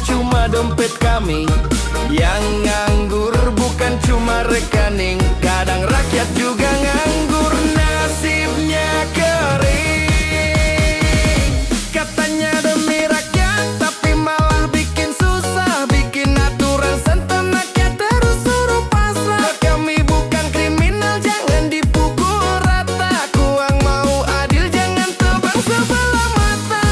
cuma dompet kami. Yang nganggur bukan cuma rekening, kadang rakyat juga nganggur, nasibnya kering. Katanya demi rakyat, tapi malah bikin susah, bikin aturan sentenaknya terus suruh pasrah. Kami bukan kriminal, jangan dipukul rata. Kuang mau adil, jangan tebang sebelah mata.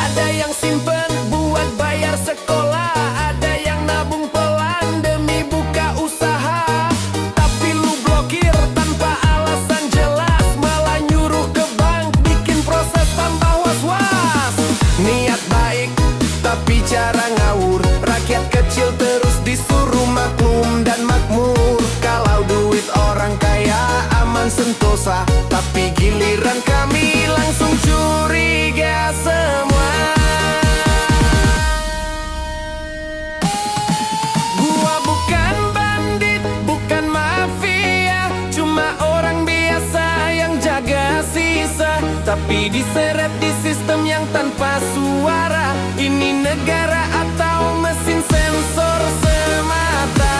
Ada yang simpen buat bayar sekolah, ada yang nabung pelan demi buka usaha. Tapi lu blokir tanpa alasan jelas, malah nyuruh ke bank bikin proses tambah was-was. Niat baik tapi cara ngawur, rakyat kecil terus disuruh maklum dan makmur. Kalau duit orang kaya aman sentosa, tapi giliran kami langsung curiga semua. Gua bukan bandit, bukan mafia, cuma orang biasa yang jaga sisa. Tapi diseret di sistem yang tanpa suara. Ini negara atau mesin sensor semata.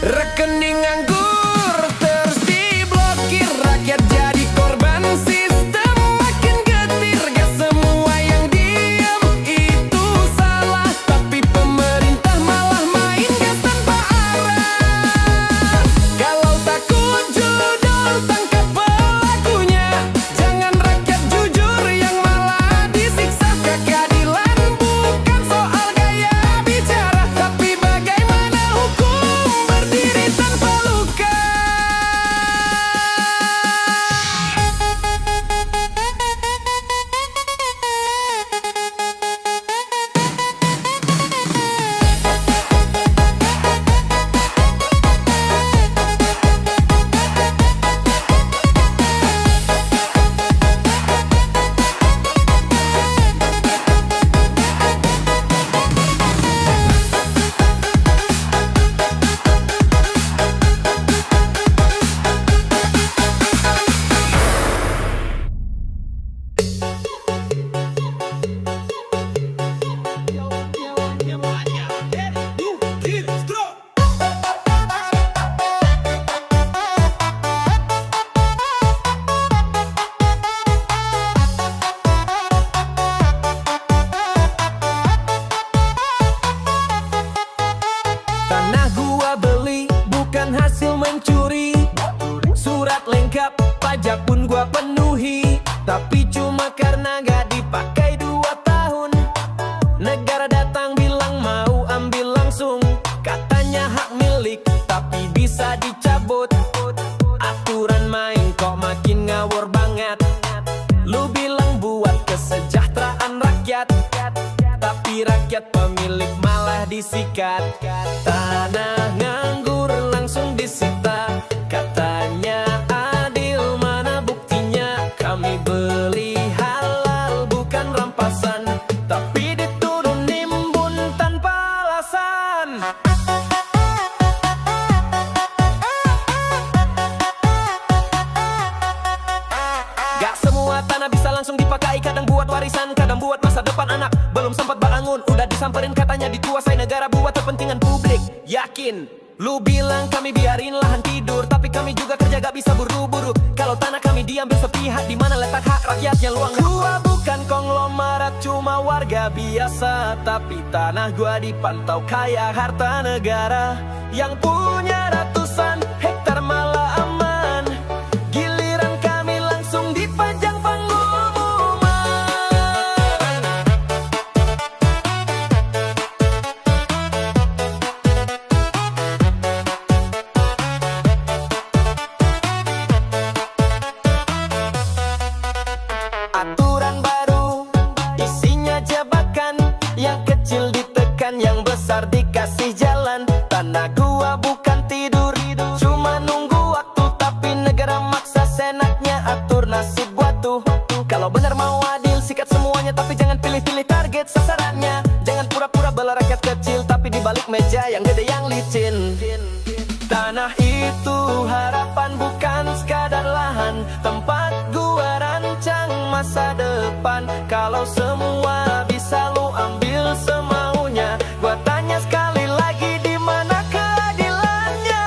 Rekening nganggur terus diblokir, rakyat jadi korban sistem makin getir. Gak semua yang diem itu salah, tapi pemerintah malah main gas tanpa arah. Kalau takut judul, tangkap pelakunya. Jangan rakyat jujur yang malah disiksa. Keadilan bukan soal gaya bicara, tapi bagaimana hukum berdiri tanpa luka. Tanah gua beli bukan hasil mencuri, surat lengkap pajak pun gua penuhi. Tapi cuma karena gak dipakai 2 tahun, negara datang bilang mau ambil langsung. Katanya hak milik tapi bisa dicabut. Aturan main kok makin ngawur banget. Lu bilang buat kesejahteraan rakyat, tapi rakyat pemilik malah disikat. Tanah nganggur langsung disita, katanya adil, mana buktinya? Kami beli halal bukan rampasan, tapi dituduh nimbun tanpa alasan. Gak semua tanah bisa langsung dipakai, kadang buat warisan, kadang buat masa depan anak. Belum sempat bangun, udah disamperin katanya dikuasai negara buat kepentingan publik. Yakin? Lu bilang kami biarin lahan tidur, tapi kami juga kerja gak bisa buru-buru. Kalau tanah kami diambil sepihak, di mana letak hak rakyatnya luang? Gua bukan konglomerat, cuma warga biasa, tapi tanah gua dipantau kaya harta negara. Yang punya ratusan hektar malah aman, giliran kami langsung dipajang pengumuman. Aturan baru isinya jebakan, yang kecil ditekan, yang besar dikasih jalan. Tanah gua bukan tidur, cuma nunggu depan, tempat gua rancang masa depan. Kalau semua bisa lu ambil semaunya, gua tanya sekali lagi, di mana keadilannya?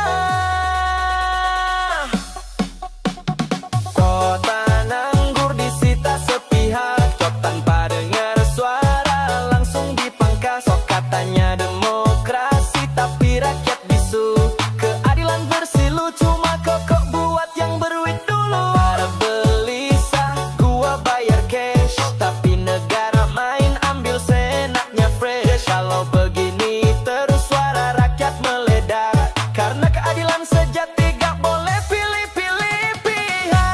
Kota nganggur disita sepihak, cok tanpa dengar suara langsung dipangkas. Sok katanya demokrasi tapi rakyat bisu. Keadilan versi lu cuma kok buat yang berduit dulu. Para beli sah gua bayar cash, tapi negara main ambil senaknya fresh. Kalau begini terus suara rakyat meledak, karena keadilan sejati gak boleh pilih-pilih pihak.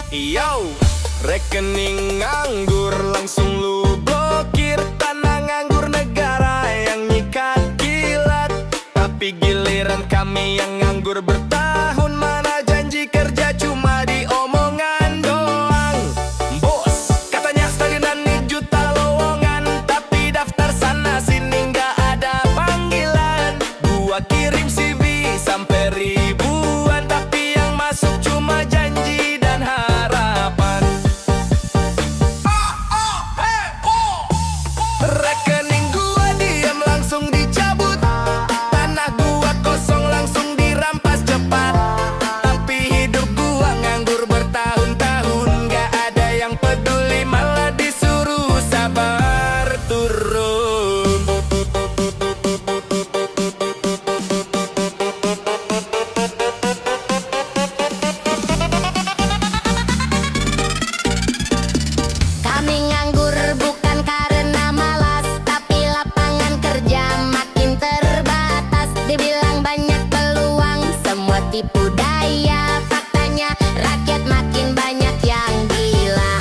Yo, rekening nganggur langsung lu blokir. Tanah nganggur negara yang nyikat kilat, tapi giliran kami yang nganggur bertahun. Mana janji kerja cuma di omongan doang. Bos katanya stagnan nih juta lowongan, tapi daftar sana sini nggak ada panggilan. Gua kirim CV sampai ribuan, tapi yang masuk cuma janji dan harapan. Rekening gua diam langsung dicabut, tanah gua kosong langsung dirampas cepat. Tapi hidup gua nganggur bertahun-tahun, gak ada yang peduli, malah disuruh sabar turun. Kami nganggur bukan karena malas, tapi lapangan kerja makin terbatas. Dibilang banyak peluang, semua tipu daya. Faktanya rakyat makin banyak yang gila.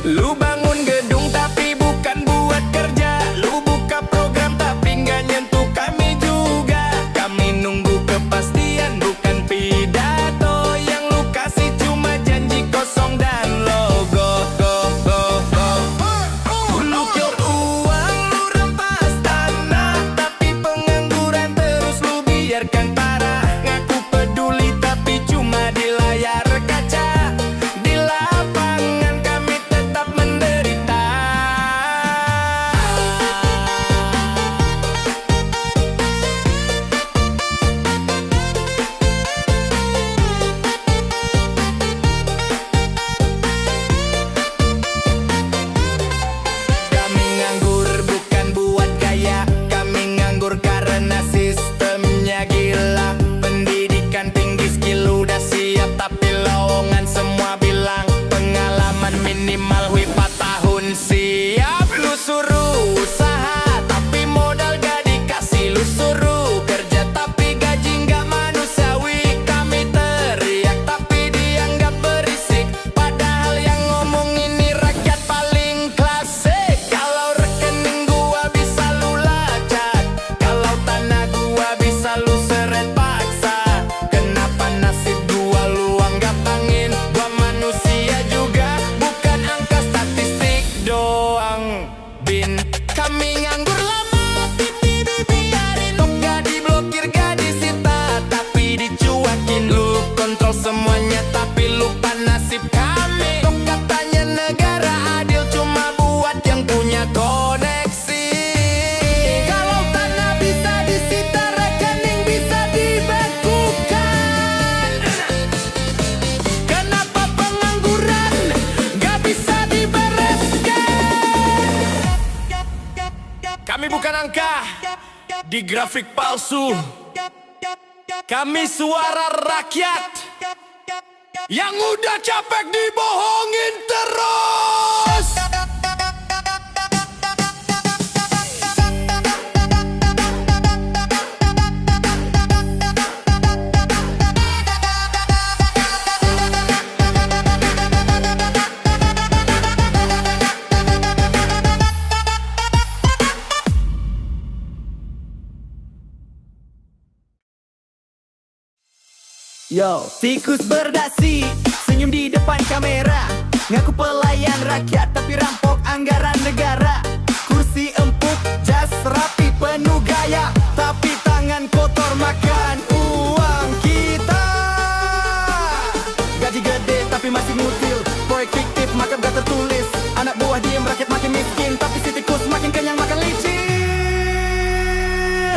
Lu bangun gedung tapi bukan buat kerja, lu buka program tapi nggak nyentuh kami juga. Kami nunggu kepastian bukan pidato, yang lu kasih cuma janji kosong dan logo. Lu kior uang, lu rampas tanah, tapi pengangguran terus lu biarkan parah. Ngaku peduli tapi cuma di layar kaca, di lapangan kami tetap menderita. Kami nganggur bukan buat gaya, kami nganggur karena sistemnya gila. Pendidikan tinggi, skill udah siap, tapi lowongan semua bilang pengalaman minimal 4 tahun siap. Lu suruh usaha tapi modal gak dikasih, lu suruh kerja tapi gaji gak manusiawi. Kami teriak tapi dianggap berisik, padahal yang ngomong ini rakyat paling klasik. Kalau rekening gua bisa lu lacak, kalau tanah gua bisa lu seret paksa. Kenapa nasib gua lu anggap angin? Gua manusia juga, bukan angka statistik doang. Bin, kami nganggur lama, pipi dibiarin. Tok gak diblokir, gak disita, tapi dicuekin. Lu kontrol semuanya tapi lupa nasib kami. Tok katanya negara adil cuma buat yang punya koneksi. Kalau tanah bisa disita, rekening bisa dibekukan. Kenapa pengangguran gak bisa dibereskan? Kami bukan angka di grafik palsu, kami suara rakyat yang udah capek dibohongin terus. Yo, tikus berdasi, senyum di depan kamera, ngaku pelayan rakyat tapi rampok anggaran negara. Kursi empuk, jas rapi penuh gaya, tapi tangan kotor makan uang kita. Gaji gede tapi masih ngutil, proyek fiktif maka gak tertulis. Anak buah diem rakyat makin miskin, tapi si tikus makin kenyang makan licin.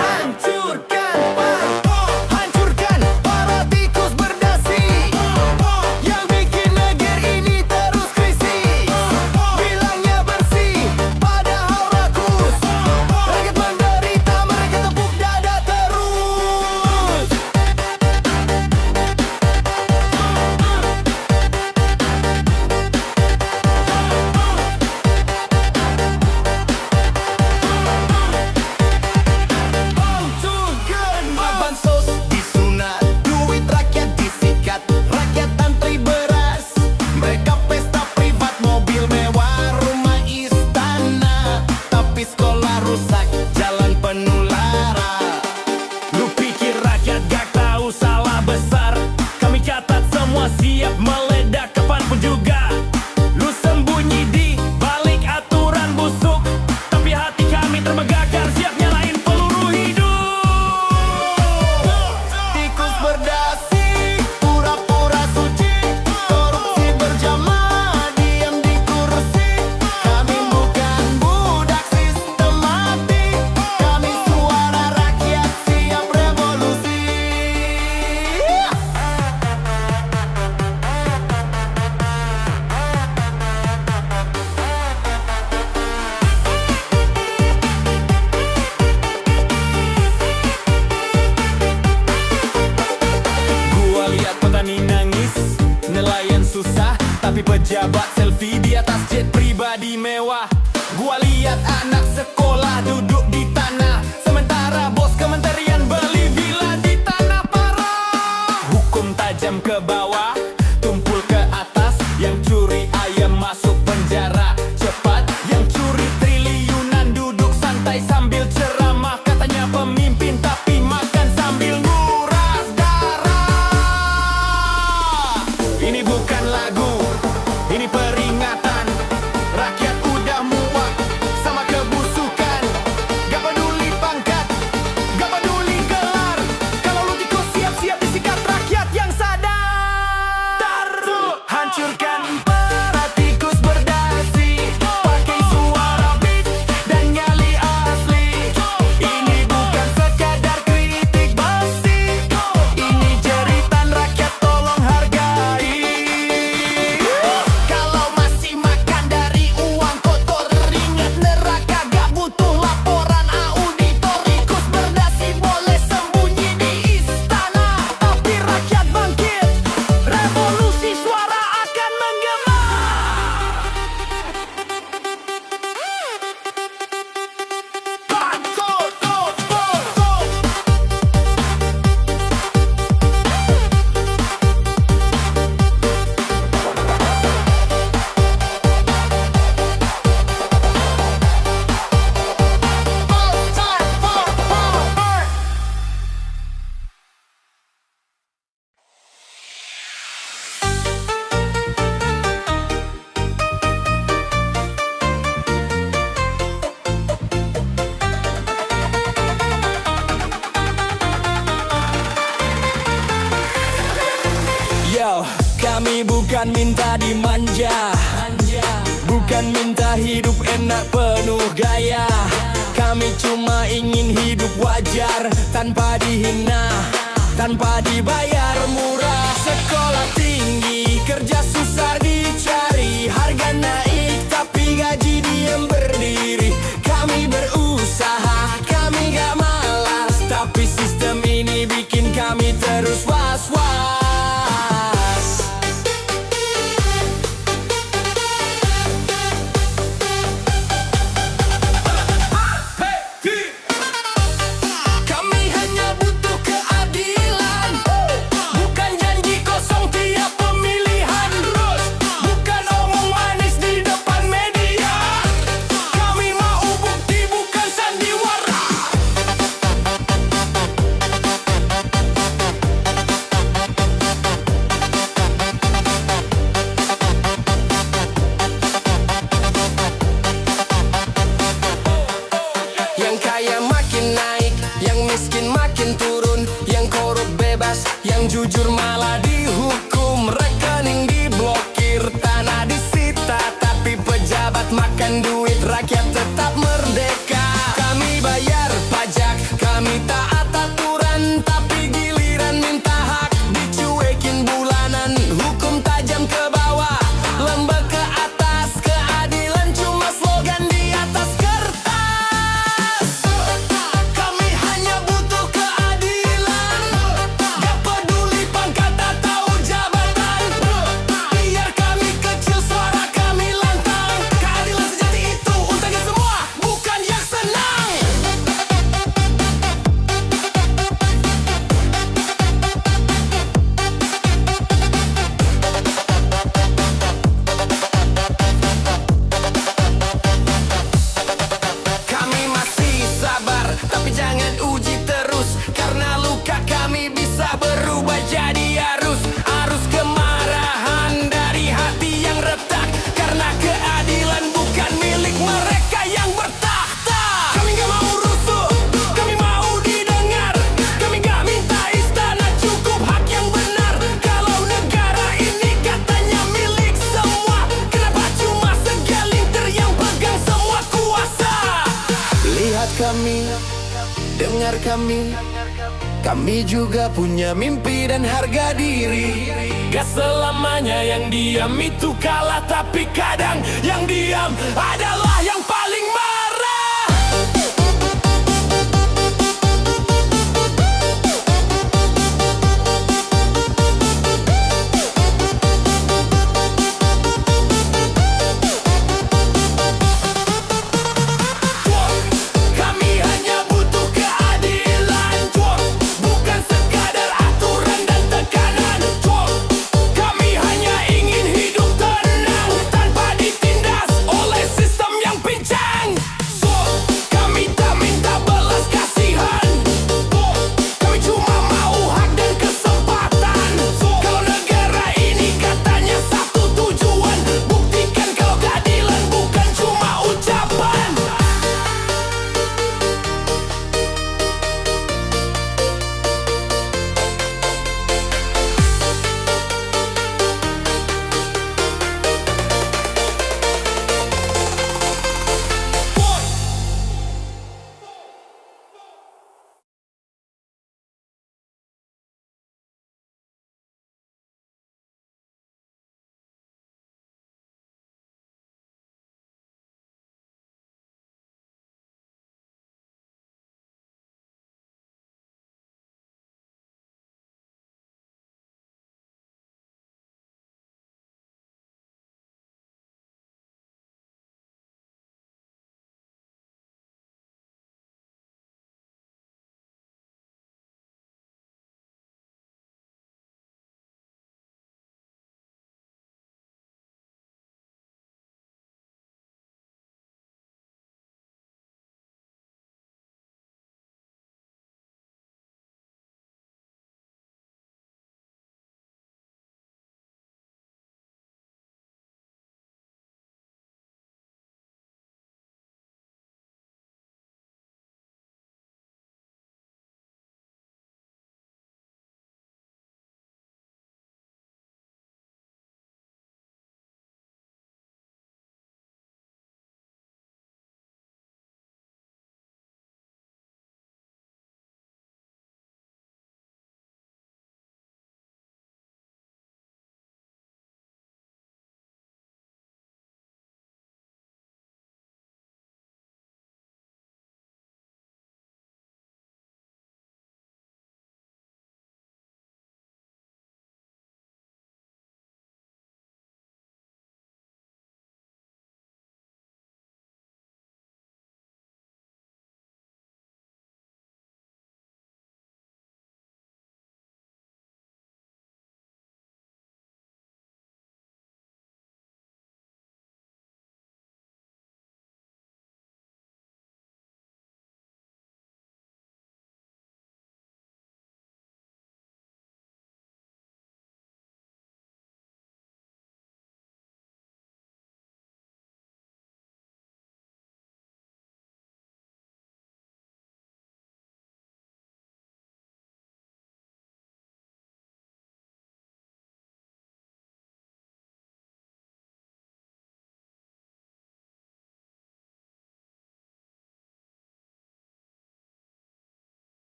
Hancurkan parpol, hancurkan para tikus berdasi yang bikin negeri ini terus krisis. Bilangnya bersih, padahal rakus. Rakyat menderita, mereka tepuk dada terus. Bansos disunat, duit rakyat disikat, rakyat antri beras. Mereka pesta privat, mobil mewah, rumah istana, tapi sekolah rusak, jalan penuh lara. Lu pikir rakyat gak tahu salah besar? Kami catat semua siap meledak kapanpun juga. Lu sembunyi di balik aturan busuk, tapi hati kami terbakar siap nyalain peluru hidup. Tikus berdasi, pura-pura suci, korupsi berjamaah, diam di kursi. Kami bukan budak sistematik, kami suara rakyat siap revolusi. Gua lihat petani nangis, nelayan susah, tapi pejabat selfie di atas jet pribadi mewah. Gua lihat anak sekolah duduk di tanah, sementara bos kementerian beli villa di tanah parah. Hukum tajam ke bawah, tumpul ke atas, yang curi ayam masuk penjara cepat, yang curi triliunan duduk santai sambil ceramah. Katanya pemimpin tapi makan sambil nguras darah. Ini bukan lagu, ini peringatan. Rakyat udah muak sama kebusukan. Gak peduli pangkat, gak peduli gelar. Kalau lu tikus siap-siap disikat rakyat yang sadar. Hancurkan para tikus berdasi, pakai suara beat dan nyali asli. Ini bukan sekadar kritik basi, ini jeritan rakyat, tolong hargai. Kalau masih makan dari uang kotor, ingat neraka gak butuh laporan auditor. Tikus berdasi boleh sembunyi di istana, tapi rakyat bangkit, revolusi suara akan menggema. Yo, kami bukan minta dimanja, bukan minta hidup enak penuh gaya. Kami cuma ingin hidup wajar, tanpa dihina, tanpa dibayar murah. Sekolah tinggi, kerja susah dicari, harga naik tapi gaji diem berdiri. Kami berusaha, kami gak malas, tapi sistem ini bikin kami terus was-was. Kami hanya butuh keadilan. yang jujur malah dihukum, rekening diblokir, tanah disita, tapi pejabat makan duit, rakyat tetap merdeka. Kami bayar pajak, kami taat aturan, tapi giliran minta hak dicuekin bulanan. Hukum tajam ke bawah, lembek ke atas, keadilan cuma slogan di atas kertas. Kami hanya butuh keadilan, gak peduli pangkat atau jabatan. Biar kami kecil, suara kami lantang. Keadilan sejati itu untuk kita semua, bukan yang senang. Kami masih sabar, tapi jangan uji terus, karena luka kami bisa berubah jadi arus. Arus kemarahan dari hati yang retak, karena keadilan bukan milik mereka yang bertakhta. Kami gak mau rusuh, kami mau didengar. Kami gak minta istana, cukup hak yang benar. Kalau negara ini katanya milik semua, kenapa cuma segelintir yang pegang semua kuasa? Lihat kami, dengar kami juga punya mimpi dan harga diri. Gak selamanya yang diam itu kalah, tapi kadang yang diam adalah yang paling